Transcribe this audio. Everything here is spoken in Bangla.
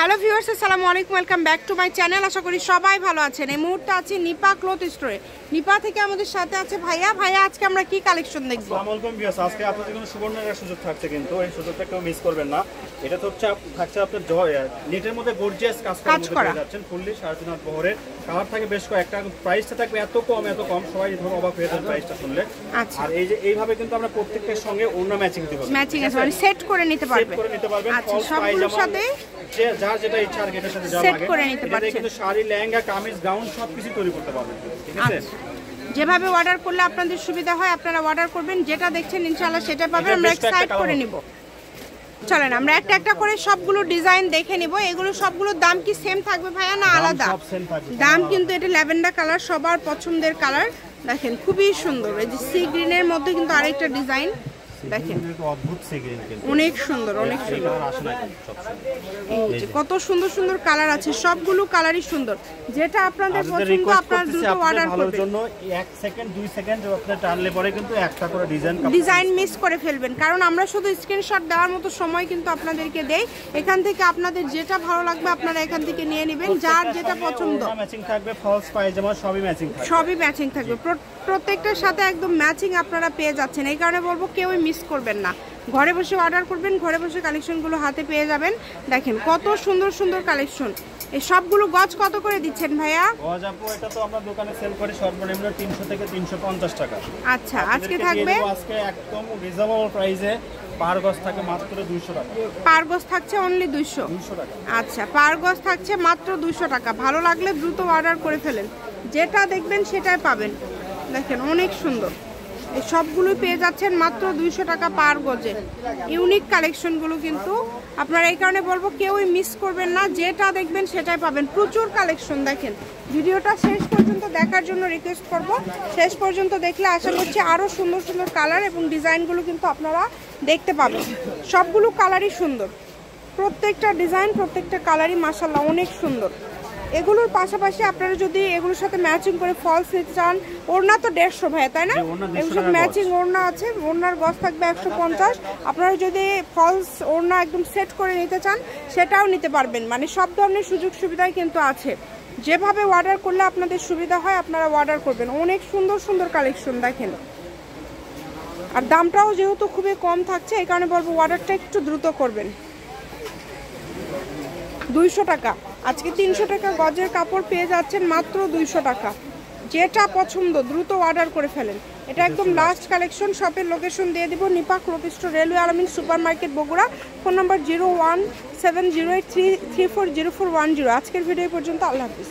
হ্যালো ভিউয়ার্স, আসসালামু আলাইকুম, welcome back to my channel. আশা করি সবাই ভালো আছেন। এই মুহূর্তে আছি নিপা ক্লথ স্টোরে। নিপা থেকে আমাদের সাথে আছে ভাইয়া। আজকে আমরা কি কালেকশন দেখব? আসসালামু আলাইকুম ভিউয়ার্স, আজকে আপনাদের জন্য সুবর্ণের সুযোগ থাকছে, কিন্তু এই সুযোগটা কেউ মিস করবেন না। এটা তো থাকছে আপনার নেটের মধ্যে গর্জিয়াস কাজ করা যাচ্ছেন ফুললি 3.5 হাত বহরের। কালার থাকে বেশ কয়েকটা, প্রাইসটা থাকবে এত কম সবাই ধরো অবাক হয়ে যাবে প্রাইসটা শুনলে। আর এই যে এইভাবে কিন্তু আমরা প্রত্যেকটার সঙ্গে ওড়না ম্যাচিং দিব, ম্যাচিং আছে মানে সেট করে নিতে পারবেন। আচ্ছা, সবগুলোর সাথে যার যেটা ইচ্ছা আর এটার সাথে যা লাগে এটা কিন্তু শাড়ি, লেহেঙ্গা, কামিজ, গাউন সবকিছু তৈরি করতে পারবেন, ঠিক আছে? যেভাবে অর্ডার করলে আপনাদের সুবিধা হয় আপনারা অর্ডার করবেন, যেটা দেখছেন ইনশাআল্লাহ সেটা পাবেন। আমরা এক সাইড করে নিব, চলেন আমরা একটা একটা করে সবগুলো ডিজাইন দেখে নিব। এগুলো সবগুলোর দাম কি সেম থাকবে ভাইয়া না আলাদা? দাম কিন্তু এটা ল্যাভেন্ডার কালার, সবার পছন্দের কালার। দেখেন খুবই সুন্দর, এই যে সি গ্রিনের মধ্যে কিন্তু আরেকটা ডিজাইন দেখেন, অদ্ভুত সি গ্রিন, কিন্তু অনেক সুন্দর, অনেক সুন্দর। কত সুন্দর সুন্দর কালার আছে, সবগুলো কালারই সুন্দর। যেটা আপনাদের পছন্দ আপনারা দ্রুত অর্ডার করবেন। জন্য 1 সেকেন্ড 2 সেকেন্ড আপনি টানলে পরে কিন্তু একটা করে ডিজাইন মিস করে ফেলবেন, কারণ আমরা শুধু স্ক্রিনশট দেওয়ার মতো সময় কিন্তু আপনাদেরকে দেই। এখান থেকে আপনাদের যেটা ভালো লাগবে আপনারা এখান থেকে নিয়ে নেবেন, যার যেটা পছন্দ। ম্যাচিং থাকবে, ফলস পায়জামা সবই ম্যাচিং থাকবে, প্রত্যেকটার সাথে একদম ম্যাচিং আপনারা পেয়ে যাচ্ছেন। এই কারণে বলবো কেউই মিস করবেন না, ঘরে বসে অর্ডার করবেন, ঘরে বসে কালেকশনগুলো হাতে পেয়ে যাবেন। দেখেন কত সুন্দর সুন্দর কালেকশন। এই সবগুলো গজ কত করে দিচ্ছেন ভাইয়া? গজ আপু এটা তো আমরা দোকানে সেল করি সর্বনিম্ন 300 থেকে 350 টাকা। আচ্ছা, আজকে থাকবে আজকে একদম রিজনেবল প্রাইসে পার গজ থাকে মাত্র 200 টাকা। পার গজ থাকছে অনলি 200 টাকা। আচ্ছা, পার গজ থাকছে মাত্র 200 টাকা। ভালো লাগলে দ্রুত অর্ডার করে ফেলেন, যেটা দেখবেন সেটাই পাবেন। দেখেন অনেক সুন্দর, এই সবগুলোই পেয়ে যাচ্ছেন মাত্র 200 টাকা পার গজে। ইউনিক কালেকশনগুলো কিন্তু আপনারা, এই কারণে বলবো কেউই মিস করবেন না, যেটা দেখবেন সেটাই পাবেন। প্রচুর কালেকশন। দেখেন ভিডিওটা শেষ পর্যন্ত দেখার জন্য রিকোয়েস্ট করব, শেষ পর্যন্ত দেখলে আশা করছি আরও সুন্দর সুন্দর কালার এবং ডিজাইনগুলো কিন্তু আপনারা দেখতে পাবেন। সবগুলো কালারই সুন্দর, প্রত্যেকটা ডিজাইন প্রত্যেকটা কালারই মাশাআল্লাহ অনেক সুন্দর। এগুলোর পাশাপাশি আপনারা যদি এগুলোর সাথে ম্যাচিং করে ফলস নিতে চান, ওড়না তো 150 ভাই, তাই না? এগুলোর সাথে ম্যাচিং ওড়না আছে, ওড়নার গজ থাকবে 150। আপনারা যদি ফলস ওড়না একদম সেট করে নিতে চান সেটাও নিতে পারবেন, মানে সব ধরনের সুযোগ সুবিধাই কিন্তু আছে। যেভাবে অর্ডার করলে আপনাদের সুবিধা হয় আপনারা অর্ডার করবেন। অনেক সুন্দর সুন্দর কালেকশন দেখেন, আর দামটাও যেহেতু খুবই কম থাকছে এই কারণে বলবো অর্ডারটা একটু দ্রুত করবেন। 200 টাকা, আজকে 300 টাকা গজের কাপড় পেয়ে যাচ্ছেন মাত্র 200 টাকা। যেটা পছন্দ দ্রুত অর্ডার করে ফেলেন। এটা একদম লাস্ট কালেকশন। শপের লোকেশন দিয়ে দিব, নিপা ক্লথ স্টোর, রেলওয়ে আলামিন super market, Bogura. Phone number 0170833404110। আজকের ভিডিও পর্যন্ত, আল্লাহ হাফিজ।